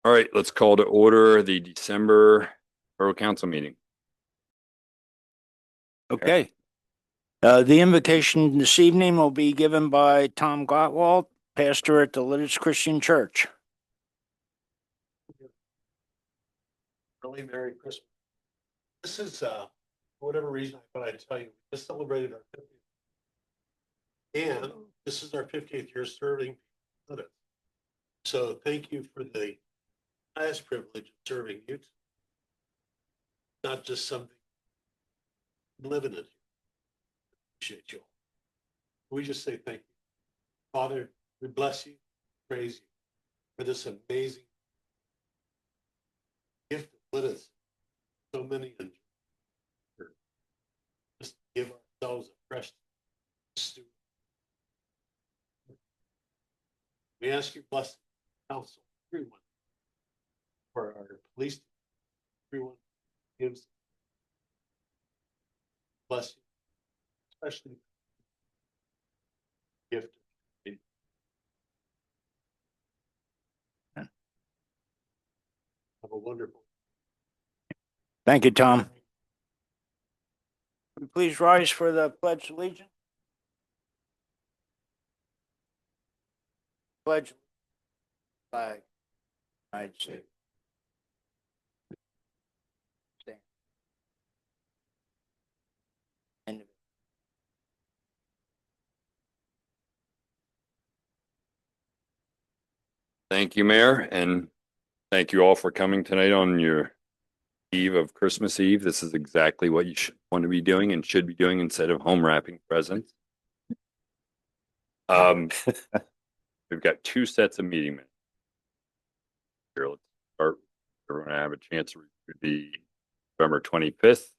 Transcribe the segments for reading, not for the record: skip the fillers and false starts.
All right, let's call to order the December Borough Council meeting. Okay. The invocation this evening will be given by Tom Gottwald, pastor at the Lititz Christian Church. Really Merry Christmas. This is, for whatever reason, I thought I'd tell you, we just celebrated our 50th. And this is our 50th year serving Lititz. So thank you for the highest privilege of serving you. Not just something living it. Appreciate you all. We just say thank you. Father, we bless you, praise you for this amazing gift of Lititz. So many enjoy. Just give ourselves a fresh steward. We ask your blessing, counsel, everyone, for our police, everyone gives bless you, especially the gift of faith. Have a wonderful. Thank you, Tom. Please rise for the Pledge of Allegiance. Pledge flag, United States. Stand. Thank you, Mayor, and thank you all for coming tonight on your eve of Christmas Eve. This is exactly what you should want to be doing and should be doing instead of home wrapping presents. We've got two sets of meeting minutes. Here, let's start. We're going to have a chance to review the November 25th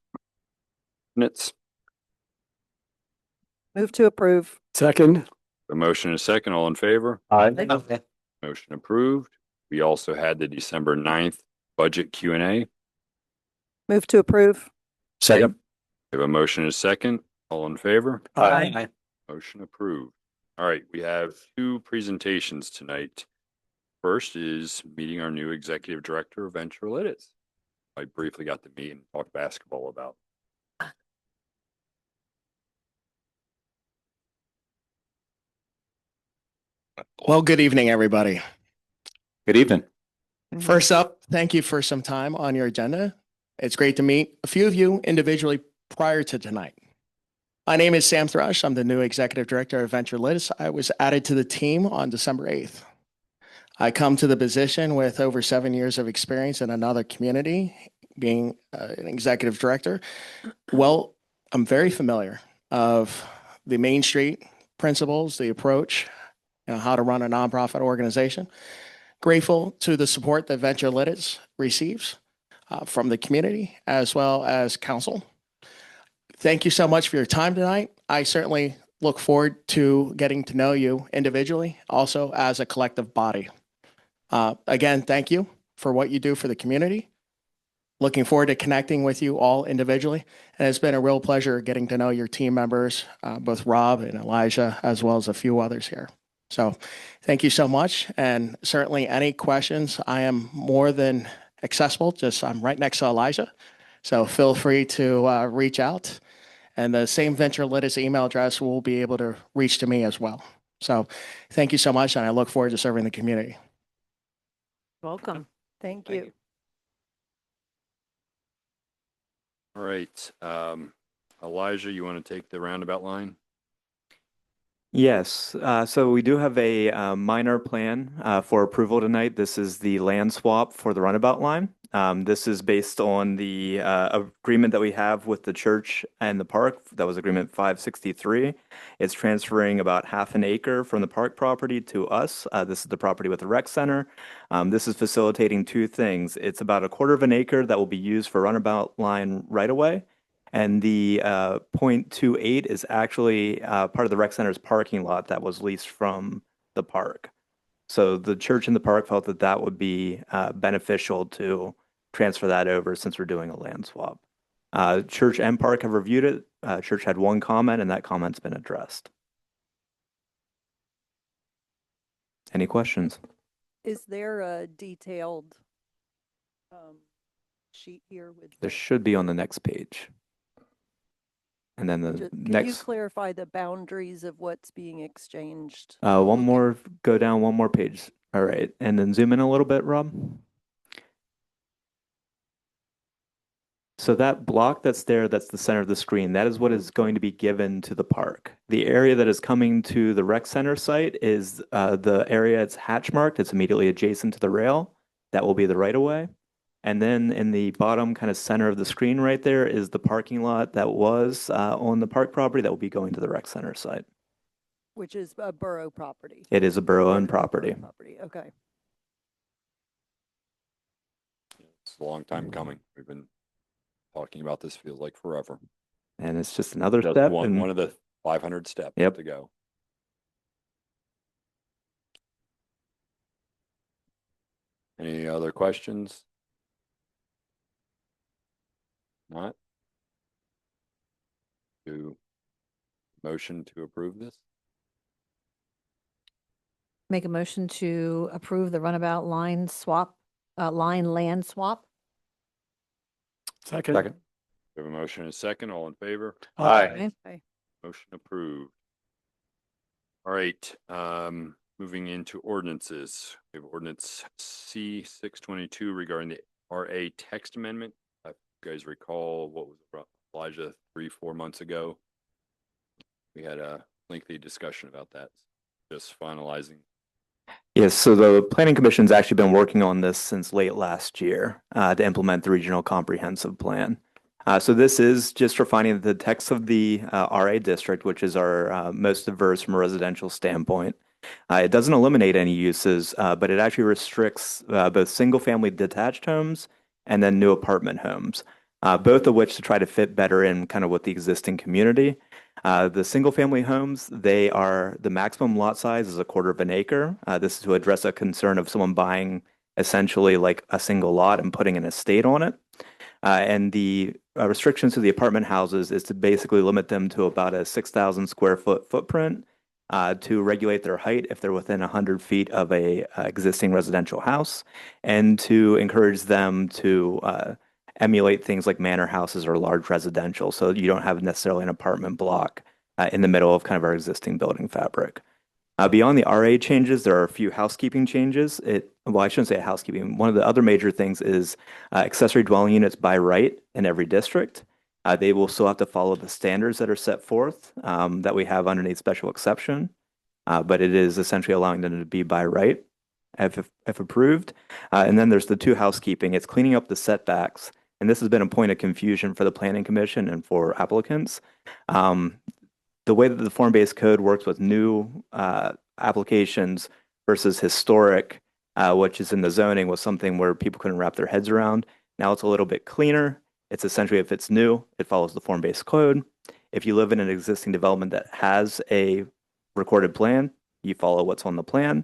minutes. Move to approve. Second. A motion and a second. All in favor? Aye. Motion approved. We also had the December 9th budget Q&A. Move to approve. Second. We have a motion and a second. All in favor? Aye. Motion approved. All right, we have two presentations tonight. First is meeting our new executive director of Venture Lititz. I briefly got to meet and talk basketball about. Well, good evening, everybody. Good evening. First up, thank you for some time on your agenda. It's great to meet a few of you individually prior to tonight. My name is Sam Thrush. I'm the new executive director of Venture Lititz. I was added to the team on December 8th. I come to the position with over 7 years of experience in another community, being an executive director. Well, I'm very familiar of the Main Street principles, the approach, how to run a nonprofit organization. Grateful to the support that Venture Lititz receives from the community as well as council. Thank you so much for your time tonight. I certainly look forward to getting to know you individually, also as a collective body. Again, thank you for what you do for the community. Looking forward to connecting with you all individually. And it's been a real pleasure getting to know your team members, both Rob and Elijah, as well as a few others here. So thank you so much. And certainly any questions, I am more than accessible. I'm right next to Elijah. So feel free to reach out. And the same Venture Lititz email address will be able to reach to me as well. So thank you so much. And I look forward to serving the community. Welcome. Thank you. All right. Elijah, you want to take the roundabout line? Yes, so we do have a minor plan for approval tonight. This is the land swap for the runabout line. This is based on the agreement that we have with the church and the park. That was agreement 563. It's transferring about half an acre from the park property to us. This is the property with the rec center. This is facilitating two things. It's about 1/4 of an acre that will be used for runabout line right away. And the 0.28 is actually part of the rec center's parking lot that was leased from the park. So the church and the park felt that that would be beneficial to transfer that over since we're doing a land swap. Church and park have reviewed it. Church had one comment, and that comment's been addressed. Any questions? Is there a detailed sheet here with? There should be on the next page. And then the Can you next, clarify the boundaries of what's being exchanged? one more, go down one more page. All right. And then zoom in a little bit, Rob. So that block that's there, that's the center of the screen, that is what is going to be given to the park. The area that is coming to the rec center site is the area it's hatch marked. It's immediately adjacent to the rail. That will be the right of way. And then in the bottom kind of center of the screen right there is the parking lot that was on the park property that will be going to the rec center site. Which is a borough property. It is a borough-owned Part of the property. borough property, okay. It's a long time coming. We've been talking about this, feels like forever. And it's just another Just step. one And of the 500 steps Yep. to go. Any other questions? Not? Do motion to approve this? Make a motion to approve the runabout line swap, line land swap. Second. We have a motion and a second. All in favor? Aye. Okay. Motion approved. All right, moving into ordinances. We have ordinance C 622 regarding the RA text amendment. If you guys recall what was Elijah 3-4 months ago. We had a lengthy discussion about that. Just finalizing. yes, so the Planning Commission's actually been working on this since late last year to implement the Regional Comprehensive Plan. So this is just refining the text of the RA district, which is our most diverse from a residential standpoint. It doesn't eliminate any uses, but it actually restricts both single-family detached homes and then new apartment homes, both of which to try to fit better in kind of with the existing community. The single-family homes, they are, the maximum lot size is 1/4 acre. This is to address a concern of someone buying essentially like a single lot and putting an estate on it. And the restrictions to the apartment houses is to basically limit them to about a 6,000 square foot footprint to regulate their height if they're within 100 feet of a existing residential house, and to encourage them to emulate things like manor houses or large residential, so you don't have necessarily an apartment block in the middle of kind of our existing building fabric. Beyond the RA changes, there are a few housekeeping changes. Well, I shouldn't say housekeeping. One of the other major things is accessory dwelling units by right in every district. They will still have to follow the standards that are set forth that we have underneath special exception, but it is essentially allowing them to be by right if approved. And then there's the two housekeeping. It's cleaning up the setbacks, and this has been a point of confusion for the Planning Commission and for applicants. The way that the form-based code works with new applications versus historic, which is in the zoning, was something where people couldn't wrap their heads around. Now it's a little bit cleaner. It's essentially, if it's new, it follows the form-based code. If you live in an existing development that has a recorded plan, you follow what's on the plan.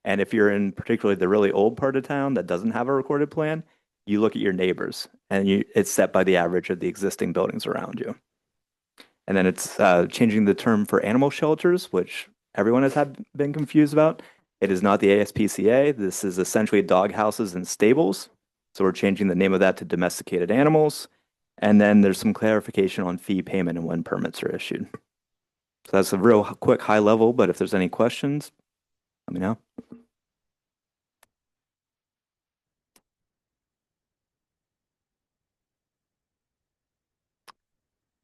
And if you're in particularly the really old part of town that doesn't have a recorded plan, you look at your neighbors, and it's set by the average of the existing buildings around you. And then it's changing the term for animal shelters, which everyone has been confused about. It is not the ASPCA. This is essentially dog houses and stables. So we're changing the name of that to domesticated animals. And then there's some clarification on fee payment and when permits are issued. So that's a real quick high level, but if there's any questions, let me know.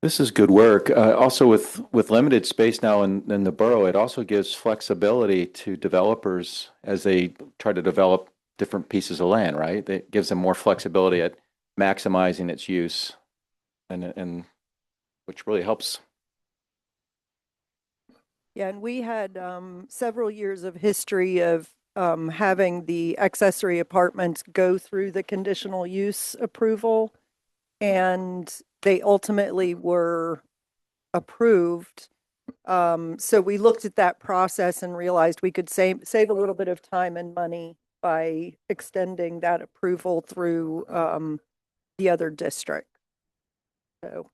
This is good work. Also with limited space now in the borough, it also gives flexibility to developers as they try to develop different pieces of land, right? It gives them more flexibility at maximizing its use and which really helps. Yeah, and we had several years of history of having the accessory apartments go through the conditional use approval, and they ultimately were approved. So we looked at that process and realized we could save a little bit of time and money by extending that approval through the other district. So,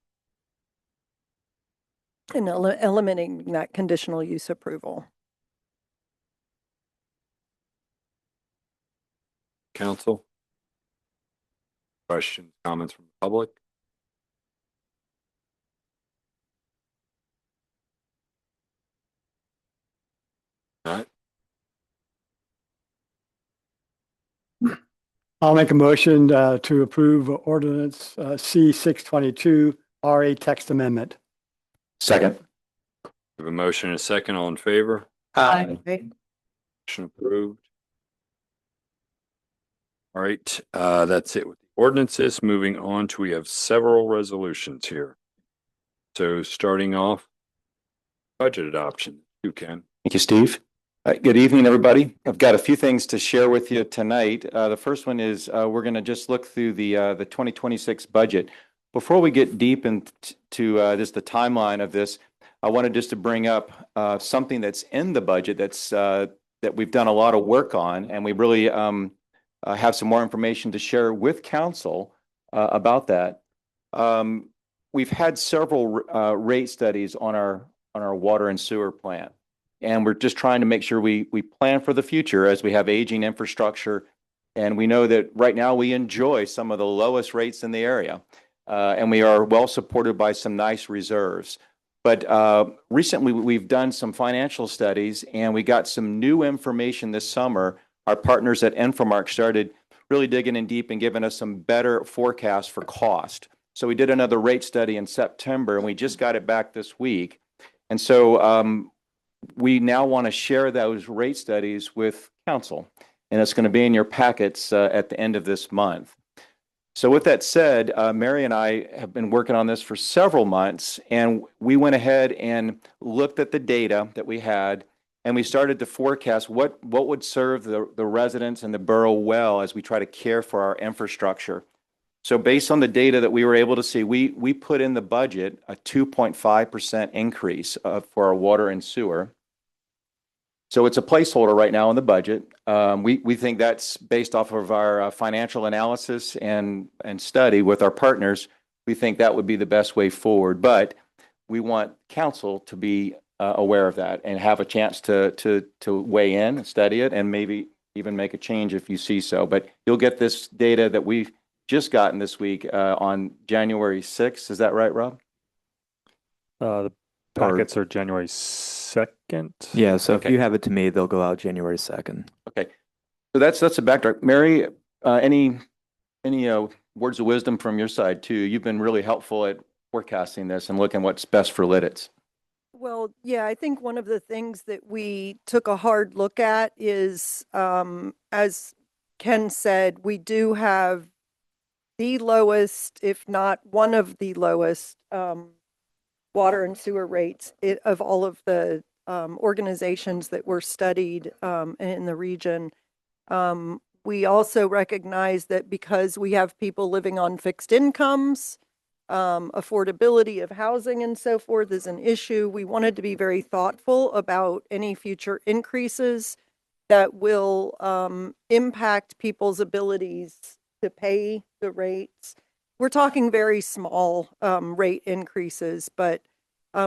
and eliminating that conditional use approval. council? Questions, comments from the public? All right, I'll make a motion to approve ordinance C 622 RA text amendment. Second. we have a motion and a second. All in favor? Aye. Motion approved. All right, that's it with the ordinances. Moving on to, we have several resolutions here. So starting off, budget adoption. You can. Thank you, Steve. Good evening, everybody. I've got a few things to share with you tonight. The first one is we're going to just look through the 2026 budget. Before we get deep into the timeline of this, I wanted just to bring up something that's in the budget that we've done a lot of work on, and we really have some more information to share with council about that. We've had several rate studies on our water and sewer plant. And we're just trying to make sure we plan for the future as we have aging infrastructure. And we know that right now we enjoy some of the lowest rates in the area. And we are well supported by some nice reserves. But recently we've done some financial studies and we got some new information this summer. Our partners at Infomark started really digging in deep and giving us some better forecasts for cost. So we did another rate study in September and we just got it back this week. And so we now want to share those rate studies with council, and it's going to be in your packets at the end of this month. So with that said, Mary and I have been working on this for several months, and we went ahead and looked at the data that we had, and we started to forecast what would serve the residents and the borough well as we try to care for our infrastructure. So based on the data that we were able to see, we put in the budget a 2.5% increase for our water and sewer. So it's a placeholder right now in the budget. We think that's based off of our financial analysis and study with our partners. We think that would be the best way forward. But we want council to be aware of that and have a chance to weigh in and study it and maybe even make a change if you see so. But you'll get this data that we've just gotten this week on January 6th. Is that right, Rob? The packets are January 2nd. Yeah, so Okay. if you have it to me, they'll go out January 2nd. Okay. So that's a backdrop. Mary, any words of wisdom from your side too? You've been really helpful at forecasting this and looking what's best for Lititz. Well, yeah, I think one of the things that we took a hard look at is, as Ken said, we do have the lowest, if not one of the lowest, water and sewer rates of all of the organizations that were studied in the region. We also recognize that because we have people living on fixed incomes, affordability of housing and so forth is an issue. We wanted to be very thoughtful about any future increases that will impact people's abilities to pay the rates. We're talking very small rate increases, but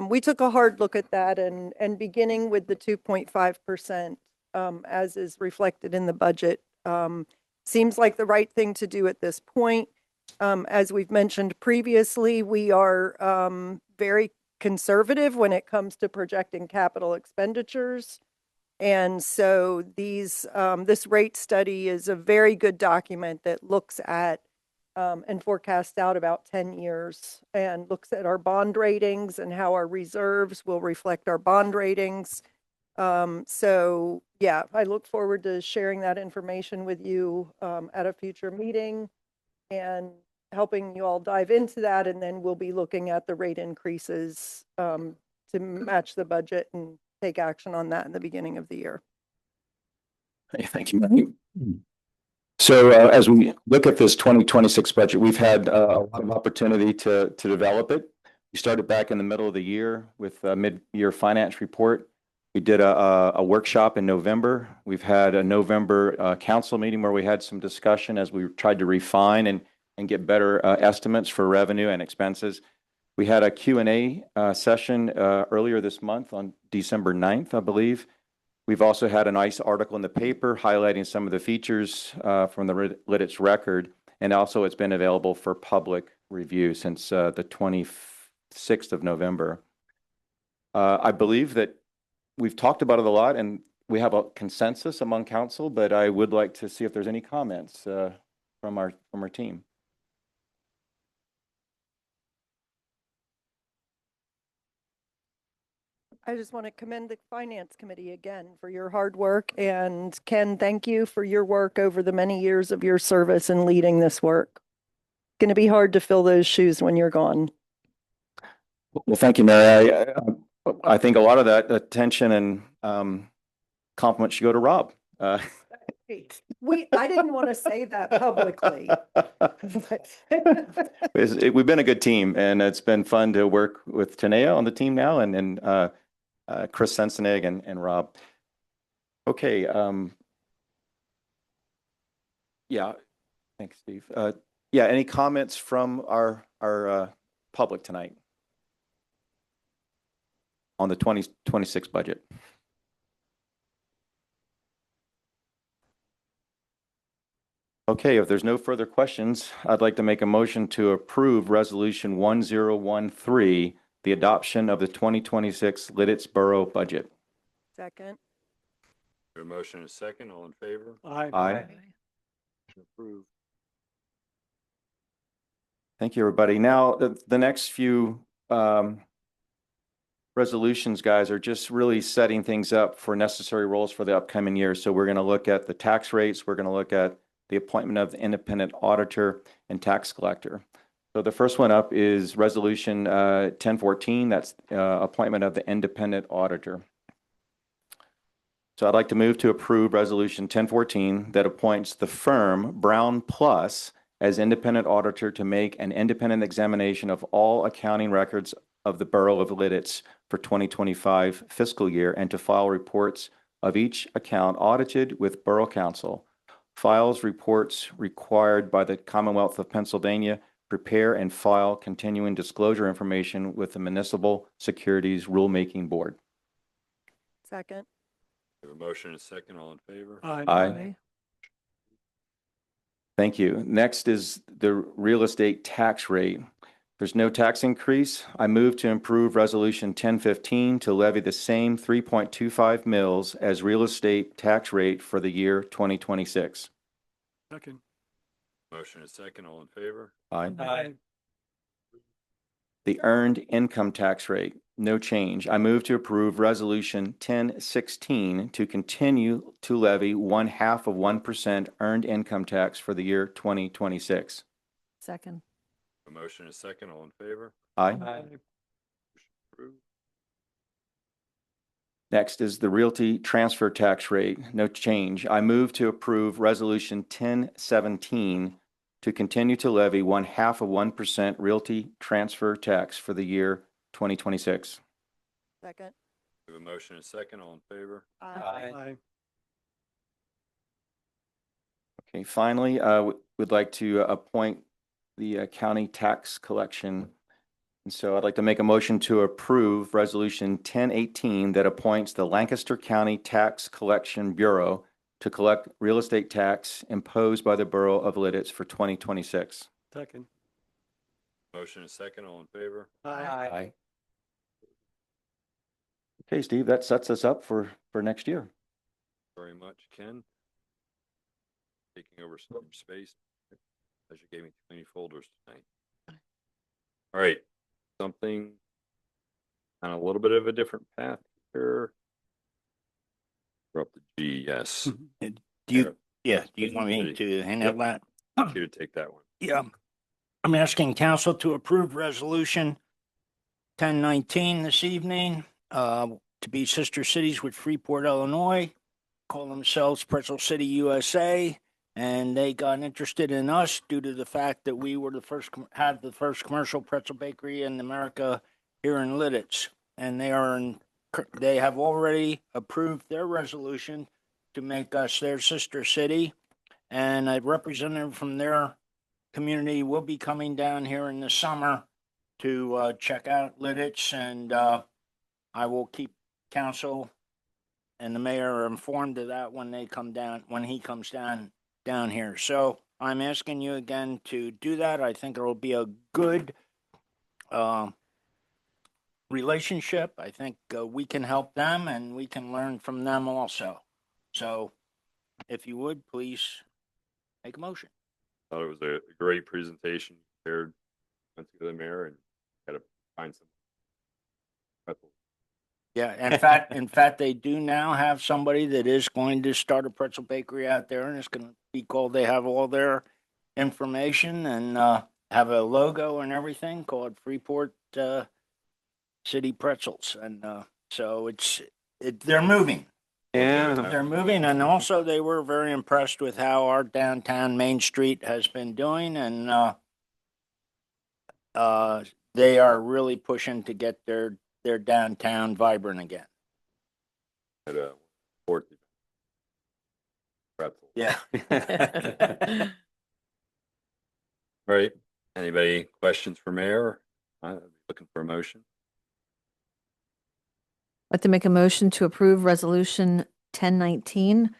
we took a hard look at that and beginning with the 2.5%, as is reflected in the budget, seems like the right thing to do at this point. As we've mentioned previously, we are very conservative when it comes to projecting capital expenditures. And so this rate study is a very good document that looks at and forecasts out about 10 years and looks at our bond ratings and how our reserves will reflect our bond ratings. So yeah, I look forward to sharing that information with you at a future meeting and helping you all dive into that. And then we'll be looking at the rate increases to match the budget and take action on that in the beginning of the year. Hey, thank you, Mary. So as we look at this 2026 budget, we've had a lot of opportunity to develop it. We started back in the middle of the year with a mid-year finance report. We did a workshop in November. We've had a November council meeting where we had some discussion as we tried to refine and get better estimates for revenue and expenses. We had a Q&A session earlier this month on December 9th, I believe. We've also had a nice article in the paper highlighting some of the features from the Lititz record, and also it's been available for public review since the 26th of November. I believe that we've talked about it a lot, and we have a consensus among council, but I would like to see if there's any comments from our team. I just want to commend the Finance Committee again for your hard work. And Ken, thank you for your work over the many years of your service in leading this work. Going to be hard to fill those shoes when you're gone. Well, thank you, Mary. I think a lot of that attention and compliment should go to Rob. I didn't want to say that publicly. We've been a good team, and it's been fun to work with Tanea on the team now, and Chris Sensenig and Rob. Okay. Yeah. Thanks, Steve. Yeah. Any comments from our public tonight on the 2026 budget? Okay, if there's no further questions, I'd like to make a motion to approve Resolution 1013, the adoption of the 2026 Lititz Borough budget. Second. A motion and a second. All in favor? Aye. Aye. Motion approved. Thank you, everybody. Now, the next few resolutions, guys, are just really setting things up for necessary roles for the upcoming year. So we're going to look at the tax rates. We're going to look at the appointment of the independent auditor and tax collector. So the first one up is Resolution 1014. That's appointment of the independent auditor. So I'd like to move to approve Resolution 1014 that appoints the firm Brown Plus as independent auditor to make an independent examination of all accounting records of the Borough of Lititz for 2025 fiscal year and to file reports of each account audited with Borough Council. Files reports required by the Commonwealth of Pennsylvania, prepare and file continuing disclosure information with the Municipal Securities Rulemaking Board. Second. We have a motion and a second. All in favor? Aye. Thank you. Next is the real estate tax rate. There's no tax increase. I move to improve Resolution 1015 to levy the same 3.25 mils as real estate tax rate for the year 2026. Second. Motion and a second. All in favor? Aye. Aye. The earned income tax rate, no change. I move to approve Resolution 1016 to continue to levy 0.5% earned income tax for the year 2026. Second. A motion and a second. All in favor? Aye. Motion approved. Next is the realty transfer tax rate, no change. I move to approve Resolution 1017 to continue to levy 0.5% realty transfer tax for the year 2026. Second. We have a motion and a second. All in favor? Aye. Okay, finally, we'd like to appoint the county tax collection. And so I'd like to make a motion to approve Resolution 1018 that appoints the Lancaster County Tax Collection Bureau to collect real estate tax imposed by the Borough of Lititz for 2026. Second. Motion and a second. All in favor? Aye. Okay, Steve, that sets us up for next year. Very much, Ken. Taking over some space. As you gave me too many folders tonight. All right, something on a little bit of a different path here. We're up to G, yes. Do you want me to handle that? You to take that one. Yeah. I'm asking council to approve resolution 1019 this evening, to be sister cities with Freeport, Illinois, call themselves Pretzel City, USA. And they got interested in us due to the fact that we were had the first commercial pretzel bakery in America here in Lititz. And they have already approved their resolution to make us their sister city. And a representative from their community will be coming down here in the summer to check out Lititz. And I will keep council and the mayor are informed of that when he comes down here. So I'm asking you again to do that. I think it'll be a good relationship. I think we can help them and we can learn from them also. So if you would, please make a motion. Thought it was a great presentation. Went to the mayor and had to find some. Yeah, in fact, they do now have somebody that is going to start a pretzel bakery out there, and it's going to be called. They have all their information and have a logo and everything called Freeport City Pretzels, and so they're moving. Yeah. They're moving, and also they were very impressed with how our downtown Main Street has been doing, and they are really pushing to get their downtown vibrant again. At a sport pretzel. Yeah. All right. Anybody questions for mayor? Looking for a motion? I'd like to make a motion to approve resolution 1019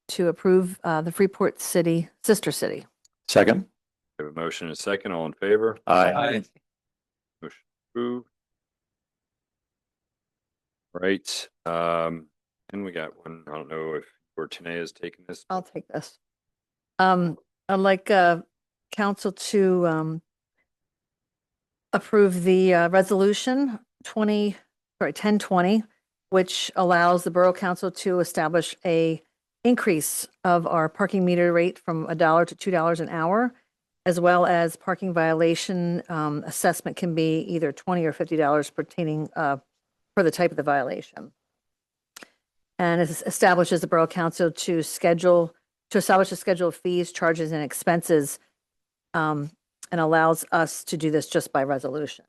to approve the Freeport City, sister city. Second. We have a motion and a second. All in favor? Aye. Motion approved. Right. And we got one. I don't know if Tanea is taking this. I'll take this. I'd like council to approve the resolution 1020, which allows the Borough Council to establish a increase of our parking meter rate from $1 to $2 an hour, as well as parking violation assessment can be either $20 or $50 pertaining for the type of the violation. And it establishes the Borough Council to establish a schedule of fees, charges, and expenses, and allows us to do this just by resolution.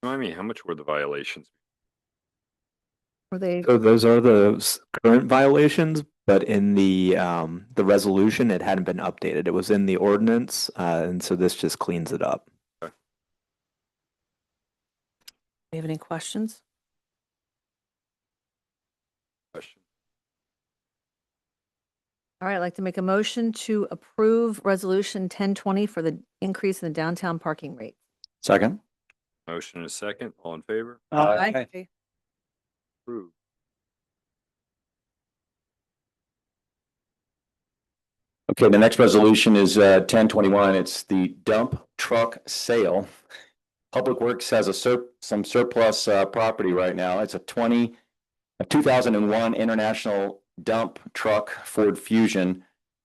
Remind me, how much were the violations? Were they? So those are the current violations, but in the resolution, it hadn't been updated. It was in the ordinance, and so this just cleans it up. Do you have any questions? Question. All right, I'd like to make a motion to approve resolution 1020 for the increase in the downtown parking rate. Second. Motion and a second. All in favor? Aye. Approved. Okay, the next resolution is 1021. It's the dump truck sale. Public Works has some surplus property right now. It's a 2001 International dump truck Ford Fusion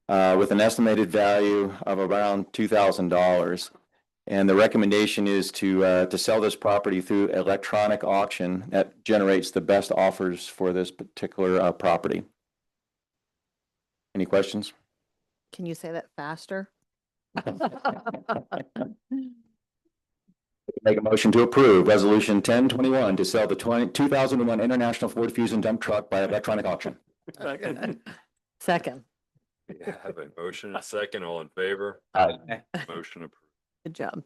with an estimated value of around $2,000. And the recommendation is to sell this property through electronic auction that generates the best offers for this particular property. Any questions? Can you say that faster? Make a motion to approve resolution 1021 to sell the 2001 International Ford Fusion dump truck by electronic auction. Second. We have a motion and a second. All in favor? Aye. Motion approved. Good job.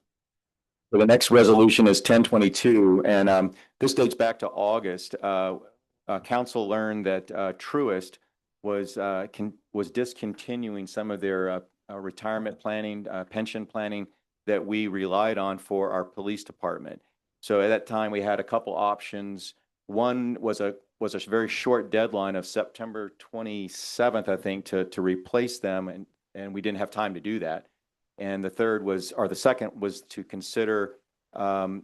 So the next resolution is 1022, and this dates back to August. Council learned that Truist was discontinuing some of their retirement planning, pension planning that we relied on for our police department. So at that time, we had a couple options. One was a very short deadline of September 27th, I think, to replace them, and we didn't have time to do that. And the second was to consider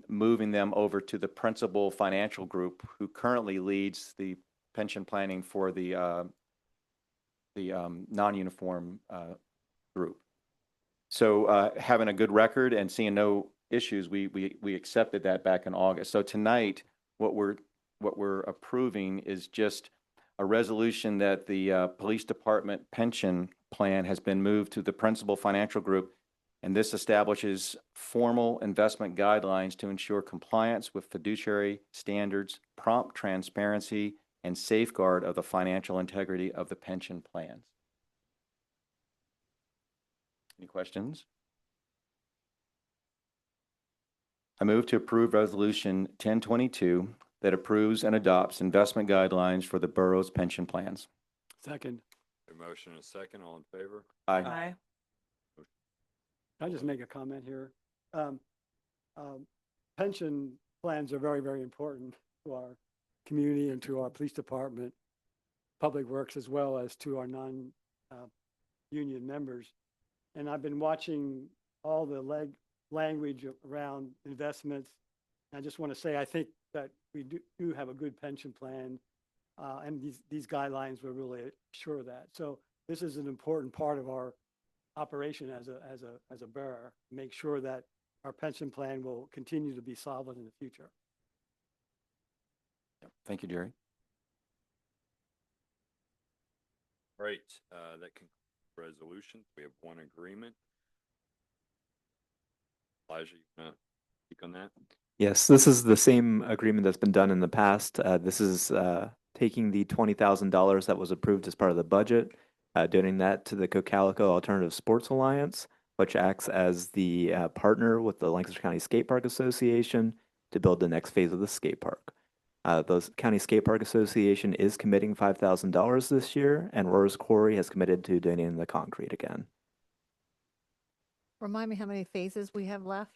moving them over to the Principal Financial Group, who currently leads the pension planning for the non-uniform group. So having a good record and seeing no issues, we accepted that back in August. So tonight, what we're approving is just a resolution that the police department pension plan has been moved to the Principal Financial Group, and this establishes formal investment guidelines to ensure compliance with fiduciary standards, prompt transparency, and safeguard of the financial integrity of the pension plans. Any questions? I move to approve resolution 1022 that approves and adopts investment guidelines for the borough's pension plans. Second. A motion and a second, all in favor? Aye. Can I just make a comment here? Pension plans are very, very important to our community and to our police department, public works, as well as to our non-union members. And I've been watching all the language around investments. I just want to say, I think that we do have a good pension plan, and these guidelines will really assure that. So this is an important part of our operation as a borough. Make sure that our pension plan will continue to be solid in the future. Thank you, Jerry. Right, that concludes resolutions. We have one agreement. Elijah, you gonna speak on that? Yes, this is the same agreement that's been done in the past. This is taking the $20,000 that was approved as part of the budget, donating that to the Cocalico Alternative Sports Alliance, which acts as the partner with the Lancaster County Skate Park Association to build the next phase of the skate park. The County Skate Park Association is committing $5,000 this year, and Rose Quarry has committed to donating the concrete again. Remind me how many phases we have left?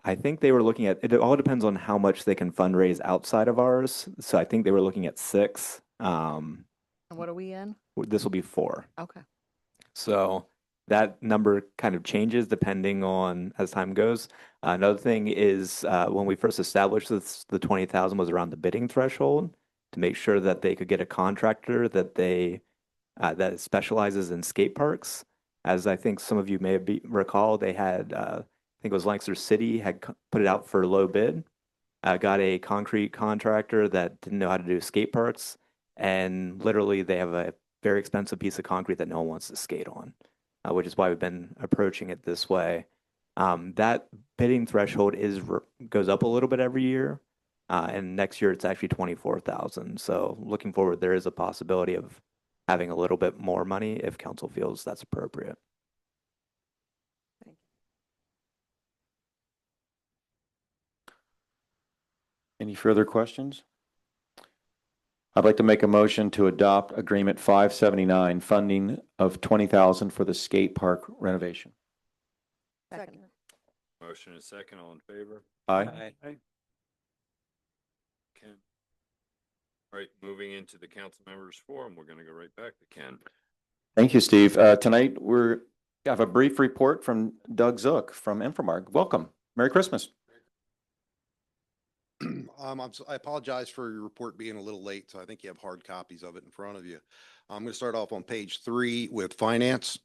I think they were looking at, it all depends on how much they can fundraise outside of ours. So I think they were looking at 6. And what are we in? This will be 4. Okay. So that number kind of changes depending on as time goes. Another thing is when we first established this, the 20,000 was around the bidding threshold to make sure that they could get a contractor that that specializes in skate parks. As I think some of you may recall, they had, I think it was Lancaster City had put it out for low bid, got a concrete contractor that didn't know how to do skate parks, and literally they have a very expensive piece of concrete that no one wants to skate on, which is why we've been approaching it this way. That bidding threshold goes up a little bit every year, and next year it's actually 24,000. So looking forward, there is a possibility of having a little bit more money if council feels that's appropriate. Any further questions? I'd like to make a motion to adopt Agreement 579, funding of $20,000 for the skate park renovation. Second. Motion and a second, all in favor? Aye. Ken. All right, moving into the council members forum, we're gonna go right back to Ken. Thank you, Steve. Tonight we have a brief report from Doug Zook from Infomark. Welcome. Merry Christmas. I apologize for your report being a little late, so I think you have hard copies of it in front of you. I'm going to start off on page 3 with finance.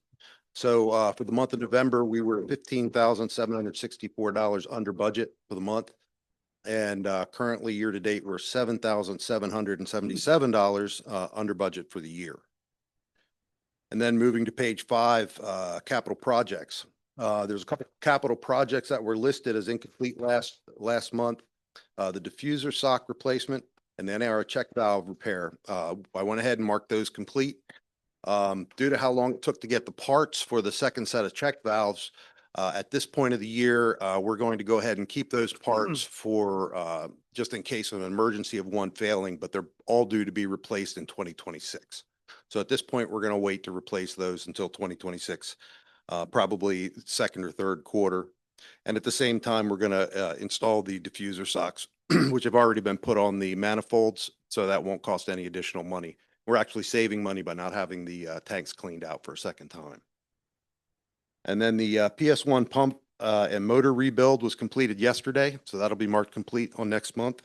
So for the month of November, we were $15,764 under budget for the month. And currently year to date, we're $7,777 under budget for the year. And then moving to page 5, capital projects. There's a couple of capital projects that were listed as incomplete last month. The diffuser sock replacement and then our check valve repair. I went ahead and marked those complete. Due to how long it took to get the parts for the second set of check valves, at this point of the year, we're going to go ahead and keep those parts for just in case of an emergency of one failing, but they're all due to be replaced in 2026. So at this point, we're going to wait to replace those until 2026, probably second or third quarter. And at the same time, we're going to install the diffuser socks, which have already been put on the manifolds, so that won't cost any additional money. We're actually saving money by not having the tanks cleaned out for a second time. And then the PS1 pump and motor rebuild was completed yesterday, so that'll be marked complete on next month.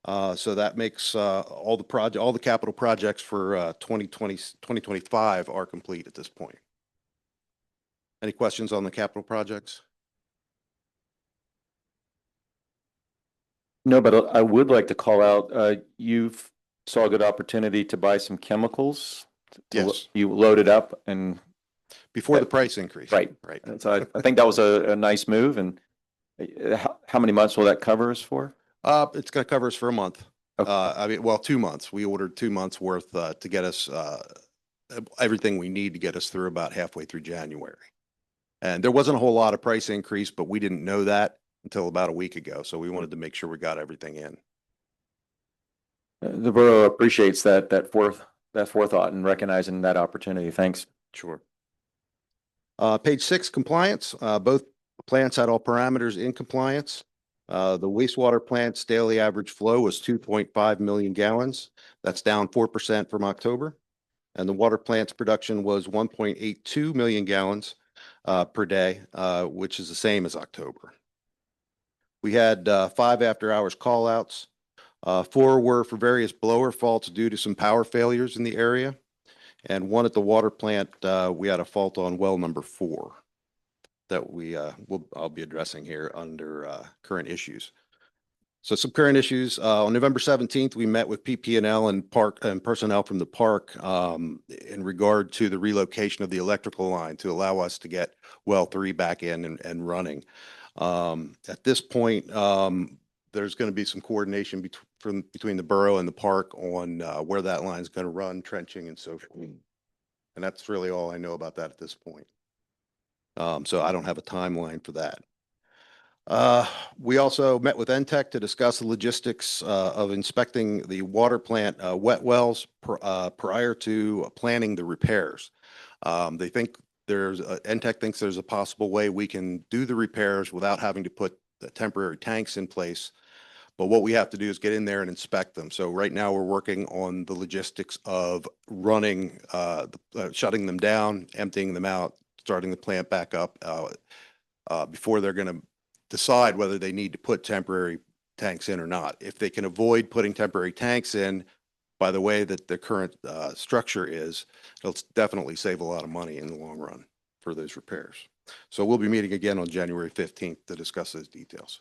So that makes all the capital projects for 2025 are complete at this point. Any questions on the capital projects? No, but I would like to call out, you've saw a good opportunity to buy some chemicals. Yes. You loaded up and. Before the price increase. Right. Right. And so I think that was a nice move. And how many months will that cover us for? It's going to cover us for a month. Okay. I mean, well, 2 months. We ordered 2 months worth to get us everything we need to get us through about halfway through January. And there wasn't a whole lot of price increase, but we didn't know that until about a week ago. So we wanted to make sure we got everything in. The borough appreciates that forethought and recognizing that opportunity. Thanks. Sure. Page 6, compliance. Both plants had all parameters in compliance. The wastewater plant's daily average flow was 2.5 million gallons. That's down 4% from October. And the water plant's production was 1.82 million gallons per day, which is the same as October. We had 5 after-hours call-outs. 4 were for various blower faults due to some power failures in the area. And 1 at the water plant, we had a fault on well number 4 that I'll be addressing here under current issues. So some current issues. On November 17th, we met with PPNL and park and personnel from the park in regard to the relocation of the electrical line to allow us to get well 3 back in and running. At this point, there's going to be some coordination between the borough and the park on where that line is going to run, trenching and so forth. And that's really all I know about that at this point. So I don't have a timeline for that. We also met with NTEC to discuss the logistics of inspecting the water plant wet wells prior to planning the repairs. They think NTEC thinks there's a possible way we can do the repairs without having to put the temporary tanks in place. But what we have to do is get in there and inspect them. So right now we're working on the logistics of running, shutting them down, emptying them out, starting the plant back up before they're going to decide whether they need to put temporary tanks in or not. If they can avoid putting temporary tanks in by the way that the current structure is, it'll definitely save a lot of money in the long run for those repairs. So we'll be meeting again on January 15th to discuss those details.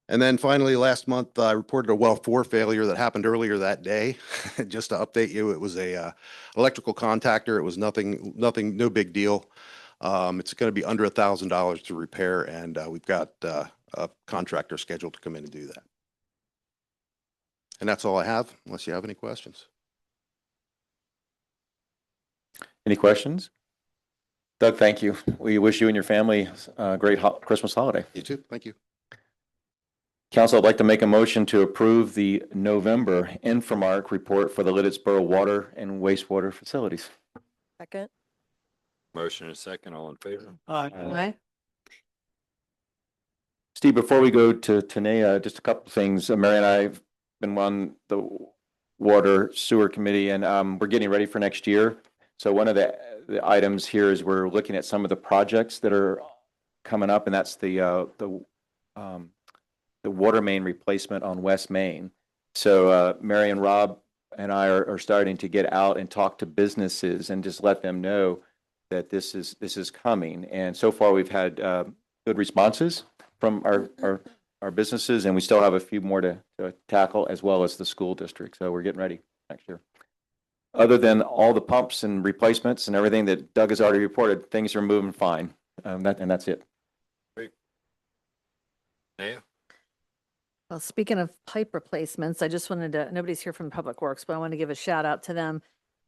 And then finally, last month, I reported a well 4 failure that happened earlier that day. Just to update you, it was a electrical contactor. It was nothing, no big deal. It's going to be under $1,000 to repair, and we've got a contractor scheduled to come in and do that. And that's all I have, unless you have any questions. Any questions? Doug, thank you. We wish you and your family a great Christmas holiday. You too. Thank you. Council, I'd like to make a motion to approve the November Infomark report for the Lititz Borough water and wastewater facilities. Second. Motion and a second, all in favor? Aye. Steve, before we go to Tanea, just a couple of things. Mary and I have been on the water sewer committee, and we're getting ready for next year. So one of the items here is we're looking at some of the projects that are coming up, and that's the water main replacement on West Main. So Mary and Rob and I are starting to get out and talk to businesses and just let them know that this is coming. And so far we've had good responses from our businesses, and we still have a few more to tackle, as well as the school district. So we're getting ready next year. Other than all the pumps and replacements and everything that Doug has already reported, things are moving fine. And that's it. Great. Yeah. Well, speaking of pipe replacements, I just wanted to, nobody's here from Public Works, but I want to give a shout out to them.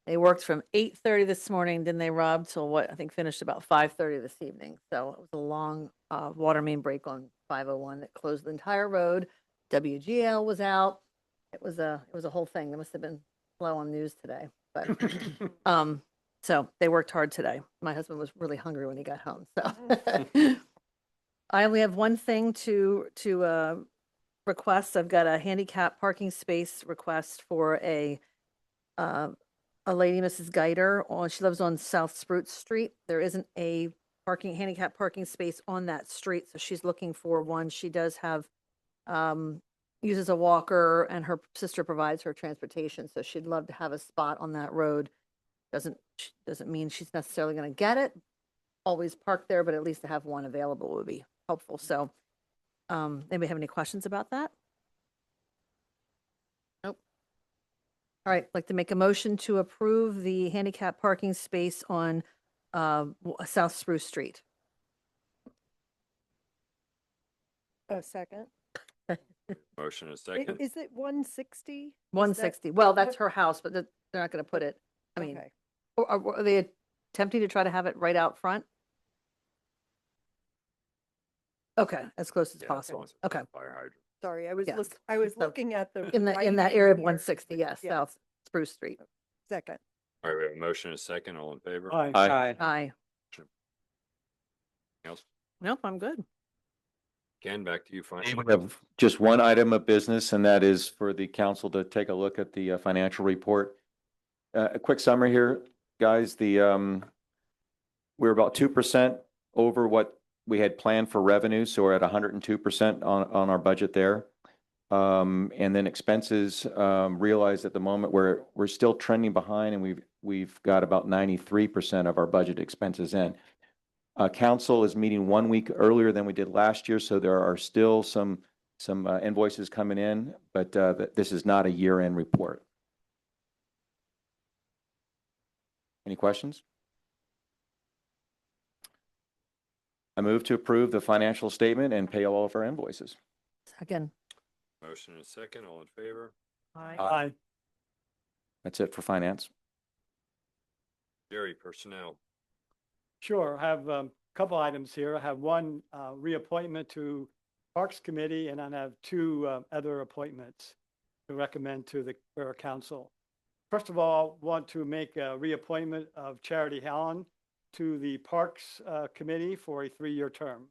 They worked from 8:30 this morning, then they robbed till what I think finished about 5:30 this evening. So it was a long water main break on 501 that closed the entire road. WGL was out. It was a whole thing. There must have been slow on news today, but so they worked hard today. My husband was really hungry when he got home. So I only have one thing to request. I've got a handicap parking space request for a lady, Mrs. Geiter. She lives on South Spruce Street. There isn't a handicap parking space on that street, so she's looking for one. She does have uses a walker, and her sister provides her transportation, so she'd love to have a spot on that road. Doesn't mean she's necessarily going to get it. Always park there, but at least to have one available would be helpful. So anybody have any questions about that? Nope. All right, I'd like to make a motion to approve the handicap parking space on South Spruce Street. A second. Motion and a second. Is it 160? 160. Well, that's her house, but they're not going to put it. I mean, Okay. are they attempting to try to have it right out front? Okay, as close as Yeah, possible. once it's Okay. Fire hydrant. Sorry, I was Yes. I was So, looking at the. in that right area of here. 160, yes, Yes. South Spruce Street. Second. All right, we have a motion and a second. All in favor? Aye. Aye. Aye. Anything else? Nope, I'm good. Ken, back to you. We Finance. have just one item of business, and that is for the council to take a look at the financial report. A quick summary here, guys. We're about 2% over what we had planned for revenue, so we're at 102% on our budget there. And then expenses, realized at the moment we're still trending behind, and we've got about 93% of our budget expenses in. Council is meeting 1 week earlier than we did last year, so there are still some invoices coming in, but this is not a year-end report. Any questions? I move to approve the financial statement and pay all of our invoices. Second. Motion and a second. All in favor? Aye. That's it for finance. Jerry, personnel. Sure. I have a couple items here. I have one reappointment to Parks Committee, and I have two other appointments to recommend to the Borough Council. First of all, I want to make a reappointment of Charity Allen to the Parks Committee for a 3-year term.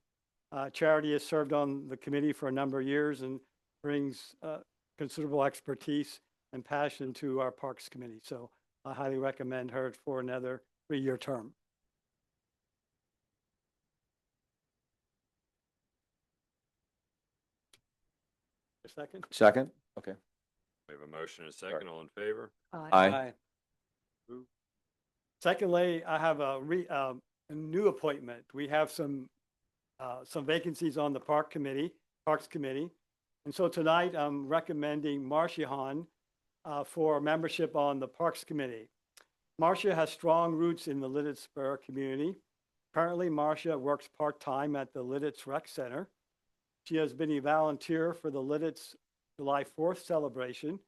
Charity has served on the committee for a number of years and brings considerable expertise and passion to our Parks Committee. So I highly recommend her for another 3-year term. A second? Second? Okay. We have a motion and a second. All in favor? Aye. Secondly, I have a new appointment. We have some vacancies on the Parks Committee. And so tonight I'm recommending Marcia Hahn for membership on the Parks Committee. Marcia has strong roots in the Lititz Borough community. Currently, Marcia works part-time at the Lititz Rec Center. She has been a volunteer for the Lititz July 4th celebration.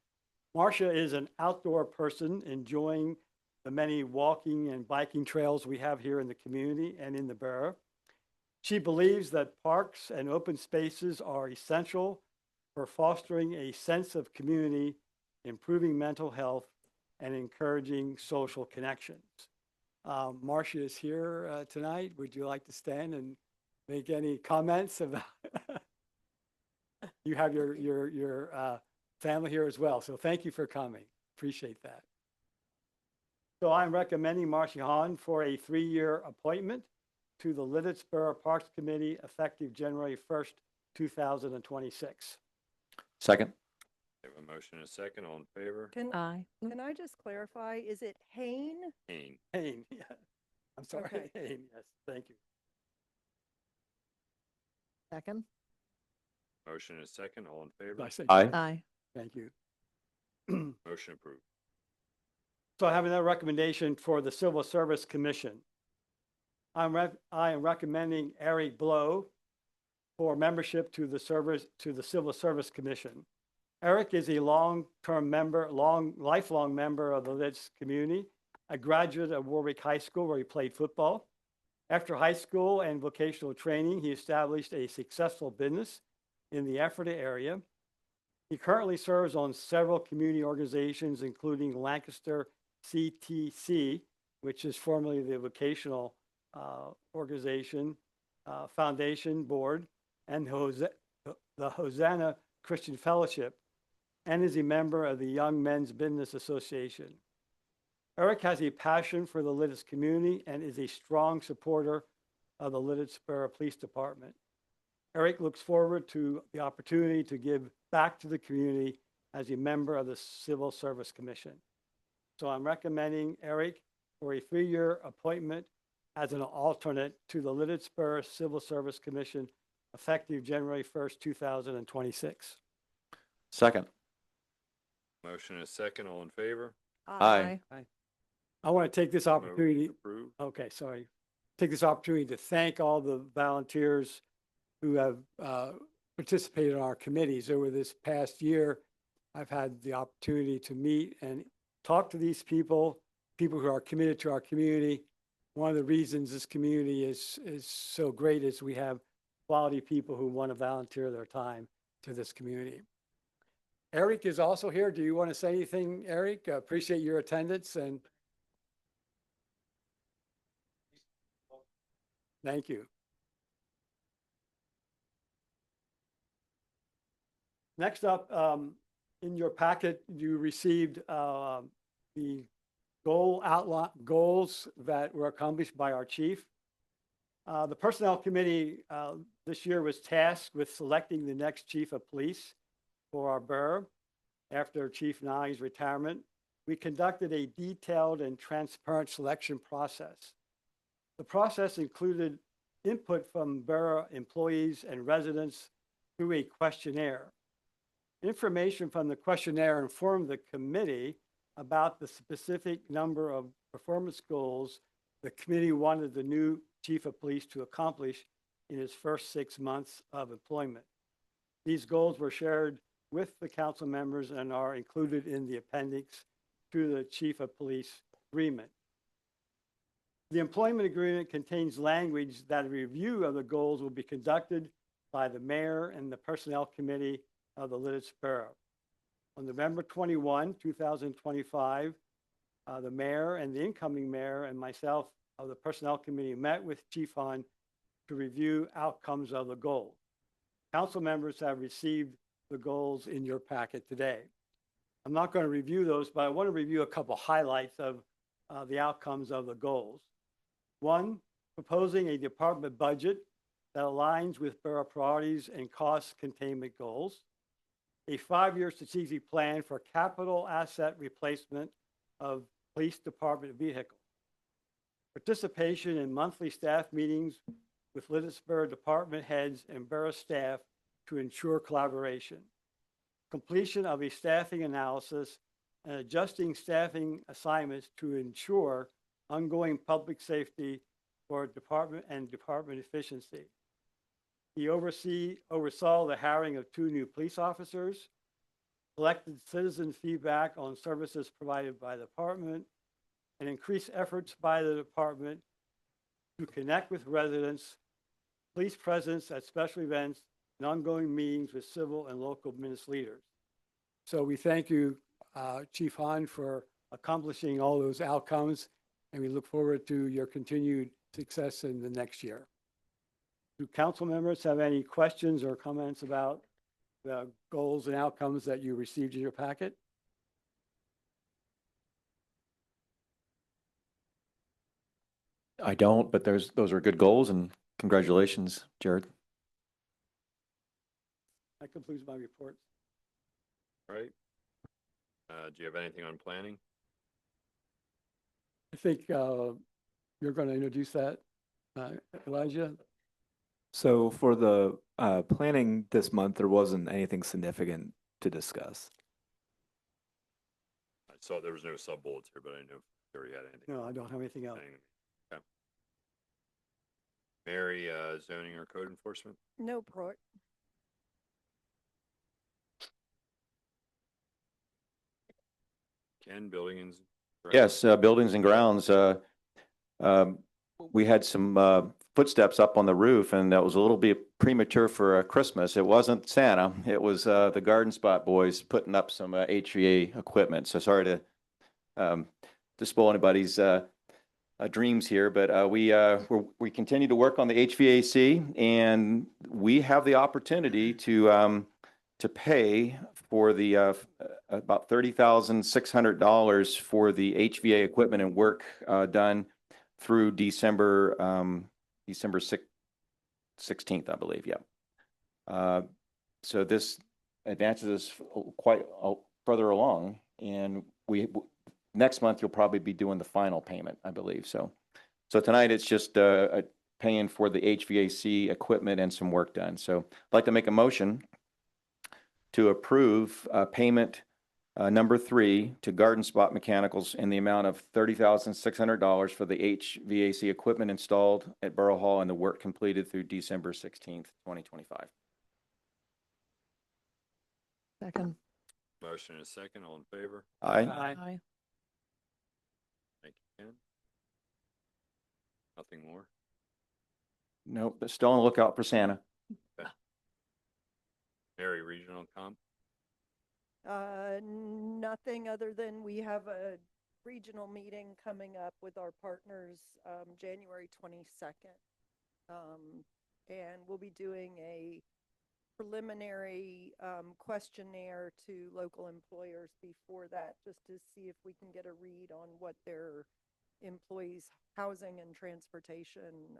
Marcia is an outdoor person enjoying the many walking and biking trails we have here in the community and in the borough. She believes that parks and open spaces are essential for fostering a sense of community, improving mental health, and encouraging social connections. Marcia is here tonight. Would you like to stand and make any comments about? You have your family here as well, so thank you for coming. Appreciate that. So I'm recommending Marcia Hahn for a 3-year appointment to the Lititz Borough Parks Committee effective January 1st, 2026. Second? We have a motion and a second. All in favor? Aye. Can I just clarify, is it Hain? Kane. Hayne, yeah. I'm sorry, Okay. Hayne, yes, thank you. Second. Motion and a second. All in Did favor? I say? Aye. Aye. Thank you. Motion approved. So I have another recommendation for the Civil Service Commission. I am recommending Eric Blow for membership to the Civil Service Commission. Eric is a lifelong member of the Lititz community, a graduate of Warwick High School where he played football. After high school and vocational training, he established a successful business in the Ephrata area. He currently serves on several community organizations, including Lancaster CTC, which is formerly the vocational organization, foundation board, and the Hosanna Christian Fellowship, and is a member of the Young Men's Business Association. Eric has a passion for the Lititz community and is a strong supporter of the Lititz Borough Police Department. Eric looks forward to the opportunity to give back to the community as a member of the Civil Service Commission. So I'm recommending Eric for a 3-year appointment as an alternate to the Lititz Borough Civil Service Commission effective January 1st, 2026. Second? Motion and a second. All in favor? Aye. I want to take this opportunity. Motion approved. Okay, sorry. Take this opportunity to thank all the volunteers who have participated in our committees. Over this past year, I've had the opportunity to meet and talk to these people who are committed to our community. One of the reasons this community is so great is we have quality people who want to volunteer their time to this community. Eric is also here. Do you want to say anything, Eric? Appreciate your attendance and thank you. Next up, in your packet, you received the goals that were accomplished by our chief. The Personnel Committee this year was tasked with selecting the next chief of police for our borough after Chief Nye's retirement. We conducted a detailed and transparent selection process. The process included input from borough employees and residents through a questionnaire. Information from the questionnaire informed the committee about the specific number of performance goals the committee wanted the new chief of police to accomplish in his first 6 months of employment. These goals were shared with the council members and are included in the appendix to the chief of police agreement. The employment agreement contains language that a review of the goals will be conducted by the mayor and the personnel committee of the Lititz Borough. On November 21, 2025, the mayor and the incoming mayor and myself of the personnel committee met with Chief Hahn to review outcomes of the goals. Council members have received the goals in your packet today. I'm not going to review those, but I want to review a couple highlights of the outcomes of the goals. One, proposing a department budget that aligns with borough priorities and cost containment goals. A 5-year strategic plan for capital asset replacement of police department vehicles. Participation in monthly staff meetings with Lititz Borough department heads and borough staff to ensure collaboration. Completion of a staffing analysis and adjusting staffing assignments to ensure ongoing public safety for department and department efficiency. He oversaw the hiring of 2 new police officers, collected citizen feedback on services provided by the department, and increased efforts by the department to connect with residents, police presence at special events, and ongoing meetings with civil and local business leaders. So we thank you, Chief Hahn, for accomplishing all those outcomes, and we look forward to your continued success in the next year. Do council members have any questions or comments about the goals and outcomes that you received in your packet? I don't, but those are good goals, and congratulations, Jared. That concludes my report. All right. Do you have anything on planning? I think you're going to introduce that, Elijah. So for the planning this month, there wasn't anything significant to discuss. I saw there was no sub bullets here, but I didn't know if you already had anything. No, I don't have anything else. Okay. Mary, zoning or code enforcement? No pro. Ken, buildings? Yes, buildings and grounds. We had some footsteps up on the roof, and that was a little bit premature for Christmas. It wasn't Santa. It was the Garden Spot boys putting up some HVA equipment. So sorry to spoil anybody's dreams here, but we continue to work on the HVAC, and we have the opportunity to pay for the about $30,600 for the HVA equipment and work done through December 16th, I believe. Yeah. So this advances us quite further along, and next month you'll probably be doing the final payment, I believe. So tonight it's just paying for the HVAC equipment and some work done. So I'd like to make a motion to approve payment number 3 to Garden Spot Mechanicals in the amount of $30,600 for the HVAC equipment installed at Borough Hall and the work completed through December 16th, 2025. Second. Motion and a second, all in favor? Aye. Aye. Thank you, Ken. Nothing more? Nope, but still on the lookout for Santa. Mary, regional comp? Nothing other than we have a regional meeting coming up with our partners, January 22nd. And we'll be doing a preliminary questionnaire to local employers before that, just to see if we can get a read on what their employees' housing and transportation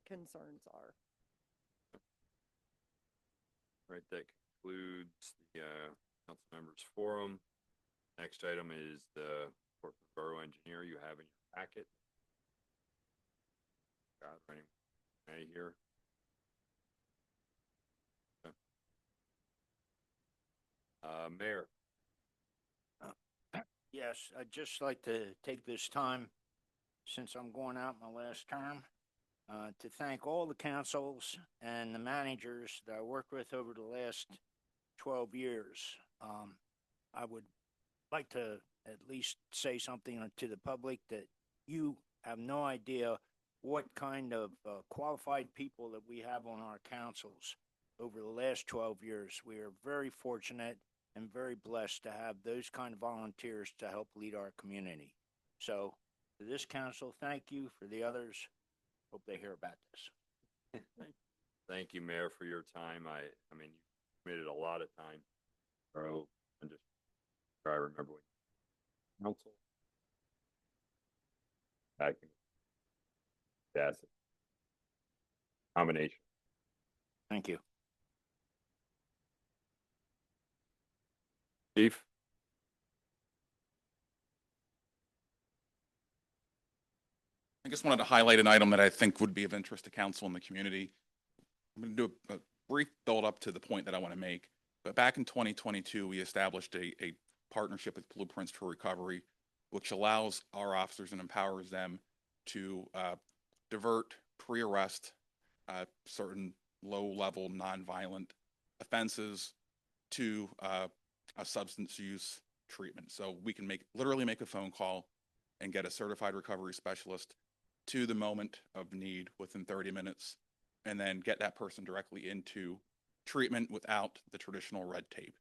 concerns are. Right, that concludes the council members forum. Next item is the report from borough engineer you have in your packet. Got any here? Okay. Mayor. Yes, I'd just like to take this time, since I'm going out my last term, to thank all the councils and the managers that I worked with over the last 12 years. I would like to at least say something to the public that you have no idea what kind of qualified people that we have on our councils over the last 12 years. We are very fortunate and very blessed to have those kind of volunteers to help lead our community. So, to this council, thank you. For the others, hope they hear about this. Thank you, Mayor, for your time. I mean, you committed a lot of time. Bro, and just try to remember when council. Back in. That's it. Combination. Thank you. Chief? I just wanted to highlight an item that I think would be of interest to council and the community. I'm going to do a brief build up to the point that I want to make. But back in 2022, we established a partnership with Blueprints for Recovery, which allows our officers and empowers them to divert, pre-arrest certain low-level, nonviolent offenses to a substance use treatment. So we can literally make a phone call and get a certified recovery specialist to the moment of need within 30 minutes, and then get that person directly into treatment without the traditional red tape.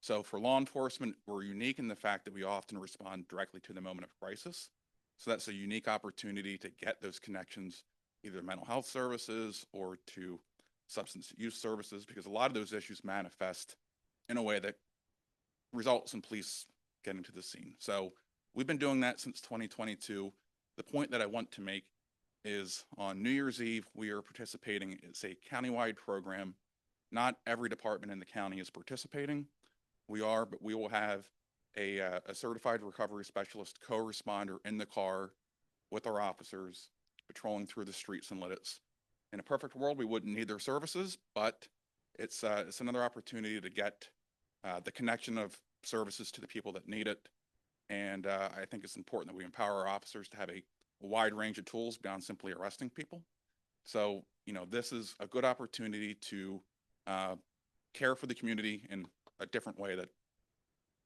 So for law enforcement, we're unique in the fact that we often respond directly to the moment of crisis. So that's a unique opportunity to get those connections, either mental health services or to substance use services, because a lot of those issues manifest in a way that results in police getting to the scene. So we've been doing that since 2022. The point that I want to make is on New Year's Eve, we are participating. It's a countywide program. Not every department in the county is participating. We are, but we will have a certified recovery specialist co-responder in the car with our officers patrolling through the streets in Lititz. In a perfect world, we wouldn't need their services, but it's another opportunity to get the connection of services to the people that need it. And I think it's important that we empower our officers to have a wide range of tools beyond simply arresting people. So, this is a good opportunity to care for the community in a different way that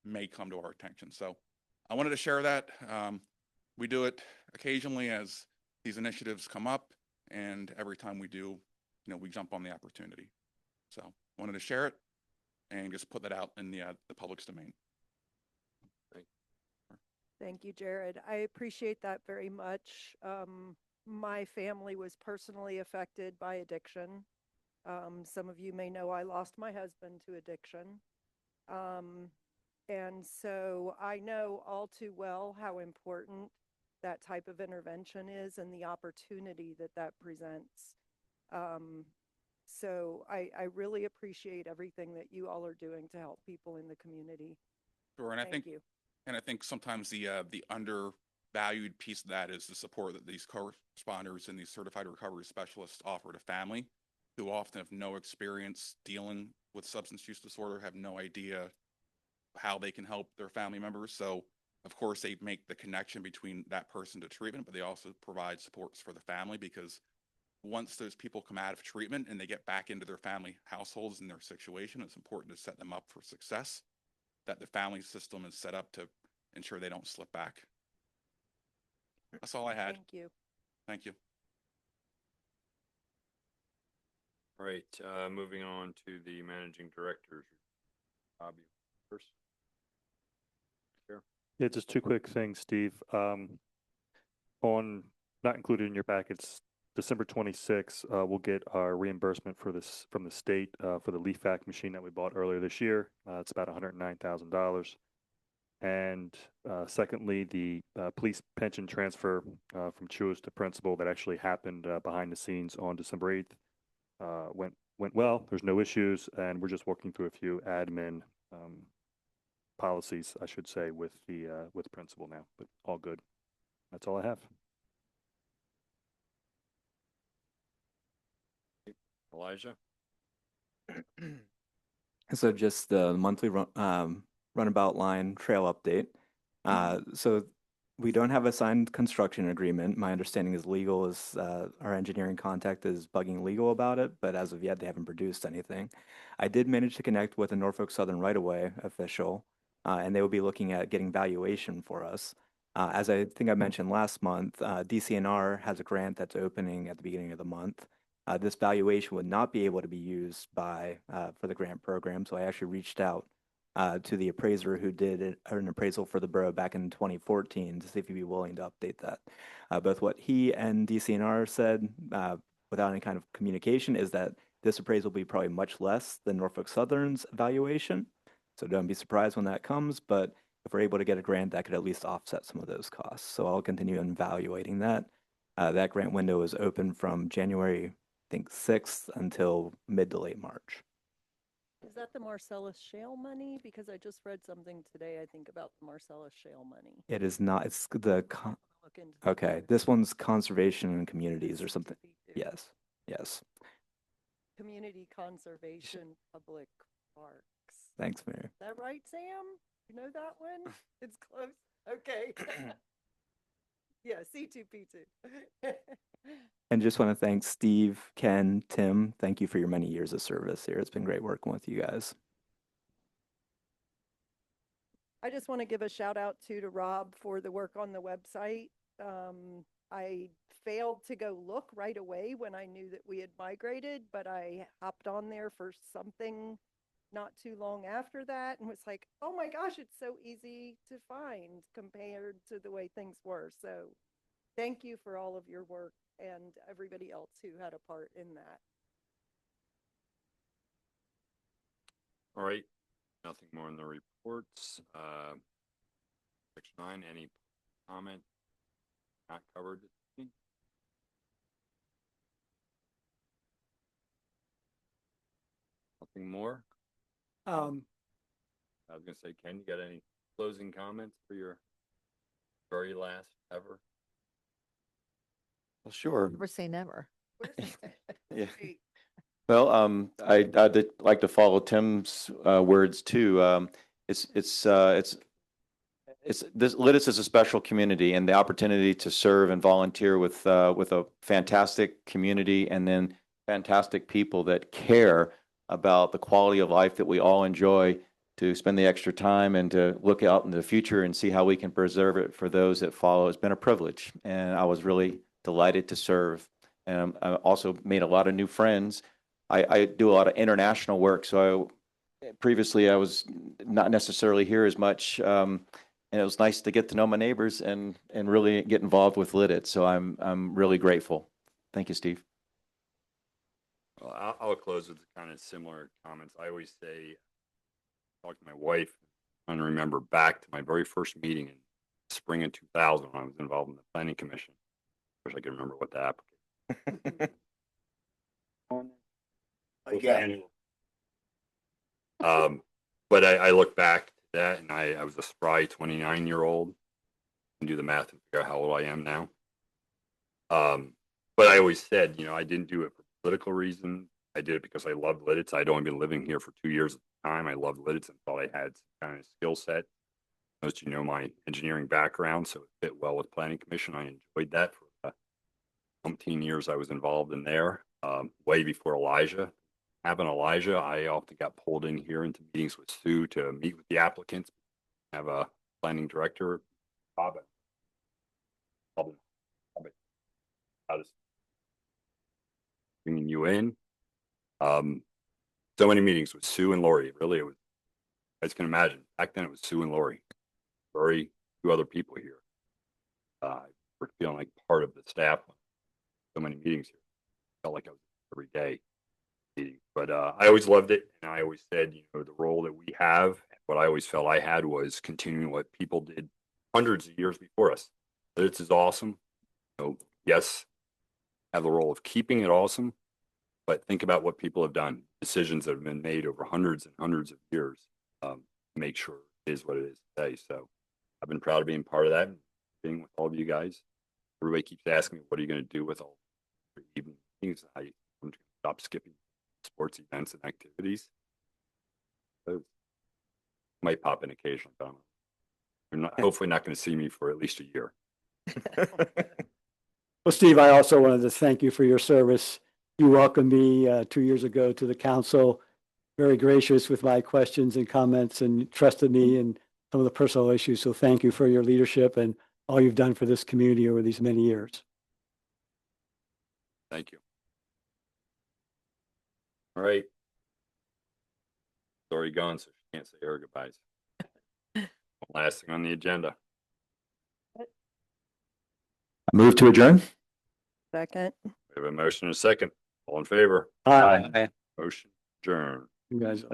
may come to our attention. So I wanted to share that. We do it occasionally as these initiatives come up, and every time we do, we jump on the opportunity. So I wanted to share it and just put that out in the public's domain. Thank you, Jared. I appreciate that very much. My family was personally affected by addiction. Some of you may know I lost my husband to addiction. And so I know all too well how important that type of intervention is and the opportunity that that presents. So I really appreciate everything that you all are doing to help people in the community. Sure, and Thank you. And I think sometimes the undervalued piece of that is the support that these co-responders and these certified recovery specialists offer to family who often have no experience dealing with substance use disorder, have no idea how they can help their family members. So of course they make the connection between that person to treatment, but they also provide supports for the family, because once those people come out of treatment and they get back into their family households and their situation, it's important to set them up for success, that the family system is set up to ensure they don't slip back. That's all I had. Thank you. Thank you. All right, moving on to the managing director's. Bobby, first. Sure. Yeah, just two quick things, Steve. On, not included in your packets, December 26th, we'll get our reimbursement for this from the state for the leaf vac machine that we bought earlier this year. It's about $109,000. And secondly, the police pension transfer from Chewis to principal that actually happened behind the scenes on December 8th went well. There's no issues, and we're just working through a few admin policies, I should say, with the principal now, but all good. That's all I have. Elijah? So just the monthly runabout line trail update. So we don't have a signed construction agreement. My understanding is legal is our engineering contact is bugging legal about it, but as of yet they haven't produced anything. I did manage to connect with a Norfolk Southern right-of-way official, and they will be looking at getting valuation for us. As I think I mentioned last month, DCNR has a grant that's opening at the beginning of the month. This valuation would not be able to be used by for the grant program, so I actually reached out to the appraiser who did an appraisal for the borough back in 2014 to see if he'd be willing to update that. Both what he and DCNR said without any kind of communication is that this appraisal will be probably much less than Norfolk Southern's valuation. So don't be surprised when that comes, but if we're able to get a grant, that could at least offset some of those costs. So I'll continue evaluating that. That grant window is open from January, I think, 6th until mid to late March. Is that the Marcellus Shale money? Because I just read something today, I think, about the Marcellus Shale money. It is not, it's the, Look into that. okay, this one's conservation and communities or something. C2. Yes, yes. Community Conservation Public Parks. Thanks, Mary. Is that right, Sam? You know that one? It's close. Okay. Yeah, C2P2. And just want to thank Steve, Ken, Tim. Thank you for your many years of service here. It's been great working with you guys. I just want to give a shout out to Rob for the work on the website. I failed to go look right away when I knew that we had migrated, but I hopped on there for something not too long after that and was like, oh my gosh, it's so easy to find compared to the way things were. So thank you for all of your work and everybody else who had a part in that. All right, nothing more in the reports. Section 9, any comment not covered? Nothing more? I was gonna say, Ken, you got any closing comments for your very last ever? Well, sure. Never say never. Yeah. Well, I'd like to follow Tim's words too. This Lititz is a special community, and the opportunity to serve and volunteer with a fantastic community and then fantastic people that care about the quality of life that we all enjoy, to spend the extra time and to look out in the future and see how we can preserve it for those that follow. It's been a privilege, and I was really delighted to serve. And I also made a lot of new friends. I do a lot of international work, so previously I was not necessarily here as much, and it was nice to get to know my neighbors and really get involved with Lititz. So I'm really grateful. Thank you, Steve. Well, I'll close with kind of similar comments. I always say, talk to my wife, trying to remember back to my very first meeting in spring of 2000 when I was involved in the planning commission. Wish I could remember what the application. Again. But I look back to that, and I was a spry 29-year-old. And do the math and figure out how old I am now. But I always said, I didn't do it for political reasons. I did it because I loved Lititz. I'd only been living here for 2 years at the time. I loved Lititz and thought I had some kind of skill set. Most my engineering background, so it fit well with planning commission. I enjoyed that for the umpteen years I was involved in there. Way before Elijah. Having Elijah, I often got pulled in here into meetings with Sue to meet with the applicants. Have a planning director, Bob. How does bringing you in? So many meetings with Sue and Lori. Really, it was, as you can imagine, back then it was Sue and Lori. Very few other people here. We're feeling like part of the staff. So many meetings here. Felt like I was every day meeting. But I always loved it. And I always said, you know, the role that we have, what I always felt I had was continuing what people did hundreds of years before us. This is awesome. So yes, have the role of keeping it awesome, but think about what people have done, decisions that have been made over hundreds and hundreds of years, make sure it is what it is today. So I've been proud of being part of that and being with all of you guys. Everybody keeps asking me, what are you going to do with all the evening meetings? I'm going to stop skipping sports events and activities. So, might pop in occasionally, but you're not, hopefully not going to see me for at least a year. Well, Steve, I also wanted to thank you for your service. You welcomed me 2 years ago to the council, very gracious with my questions and comments, and trusted me in some of the personal issues. So thank you for your leadership and all you've done for this community over these many years. Thank you. All right. It's already gone, so she can't say her goodbyes. Last thing on the agenda. Move to adjourn? Second. We have a motion and a second. All in favor? Aye. Motion adjourned. Congratulations.